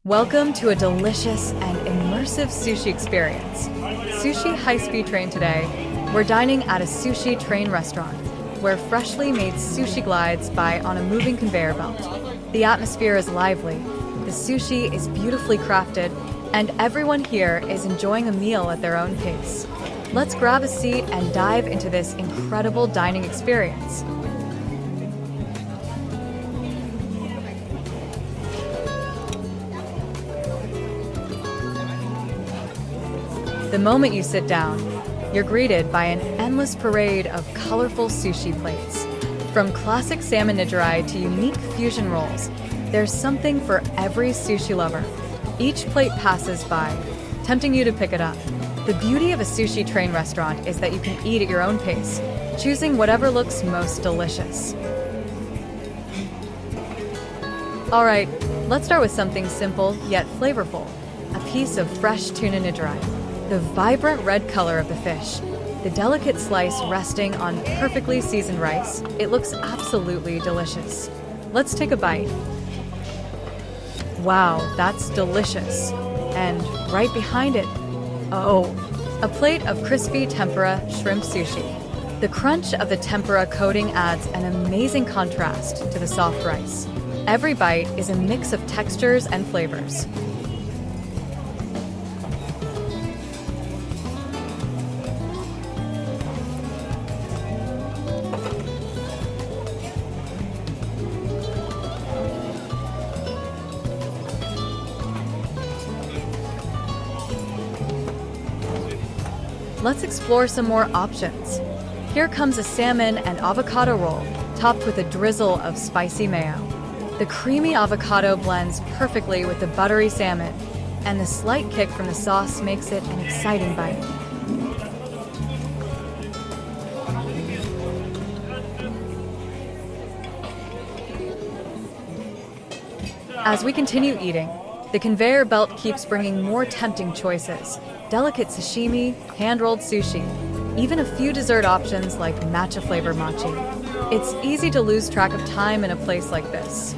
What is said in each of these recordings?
Welcome to a delicious and immersive sushi experience. Sushi high-speed train today. We're dining at a Sushi Train restaurant, where freshly made sushi glides by on a moving conveyor belt. The atmosphere is lively, the sushi is beautifully crafted, and everyone here is enjoying a meal at their own pace. Let's grab a seat and dive into this incredible dining experience. The moment you sit down, you're greeted by an endless parade of colorful sushi plates. From classic salmon nigiri to unique fusion rolls, there's something for every sushi lover. Each plate passes by, tempting you to pick it up. The beauty of a Sushi Train restaurant is that you can eat at your own pace, choosing whatever looks most delicious. All right, let's start with something simple yet flavorful, a piece of fresh tuna nigiri. The vibrant red color of the fish, the delicate slice resting on perfectly seasoned rice, it looks absolutely delicious. Let's take a bite. Wow, that's delicious. And right behind it, oh, a plate of crispy tempura shrimp sushi. The crunch of the tempura coating adds an amazing contrast to the soft rice. Every bite is a mix of textures and flavors. Let's explore some more options. Here comes a salmon and avocado roll, topped with a drizzle of spicy mayo. The creamy avocado blends perfectly with the buttery salmon, and the slight kick from the sauce makes it an exciting bite. As we continue eating, the conveyor belt keeps bringing more tempting choices. Delicate sashimi, hand-rolled sushi, even a few dessert options like matcha-flavored mochi. It's easy to lose track of time in a place like this.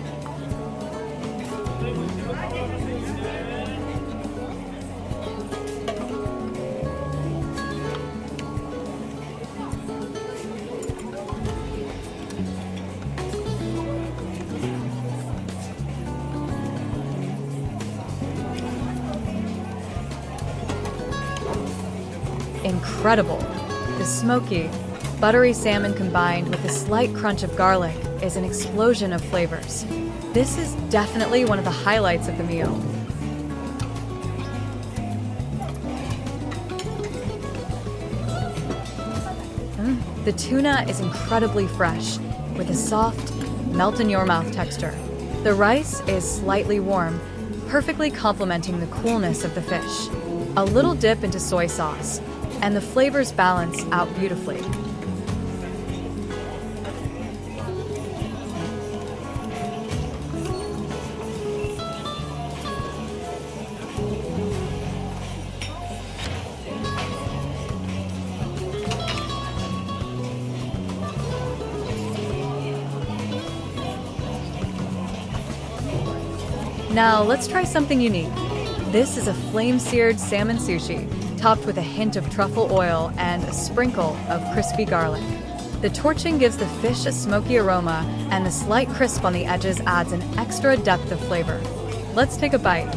Incredible! The smoky, buttery salmon combined with a slight crunch of garlic is an explosion of flavors. This is definitely one of the highlights of the meal. The tuna is incredibly fresh, with a soft, melt-in-your-mouth texture. The rice is slightly warm, perfectly complementing the coolness of the fish. A little dip into soy sauce, and the flavors balance out beautifully. Now let's try something unique. This is a flame-seared salmon sushi, topped with a hint of truffle oil and a sprinkle of crispy garlic. The torching gives the fish a smoky aroma, and the slight crisp on the edges adds an extra depth of flavor. Let's take a bite.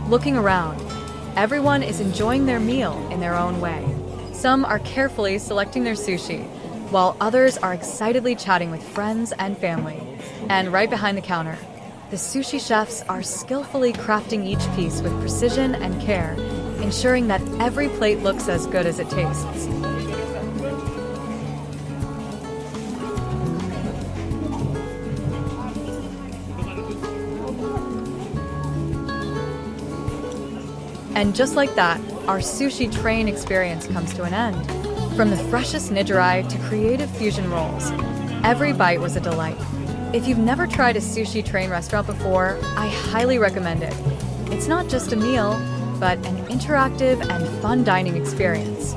Looking around, everyone is enjoying their meal in their own way. Some are carefully selecting their sushi, while others are excitedly chatting with friends and family. And right behind the counter, the sushi chefs are skillfully crafting each piece with precision and care, ensuring that every plate looks as good as it tastes. And just like that, our Sushi Train experience comes to an end. From the freshest nigiri to creative fusion rolls, every bite was a delight. If you've never tried a sushi train restaurant before, I highly recommend it. It's not just a meal, but an interactive and fun dining experience.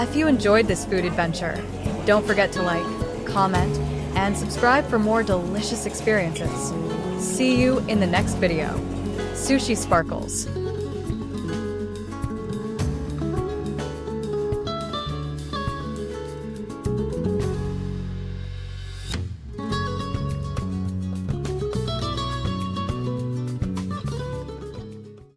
If you enjoyed this food adventure, don't forget to like, comment, and subscribe for more delicious experiences. See you in the next video. Sushi Sparkles.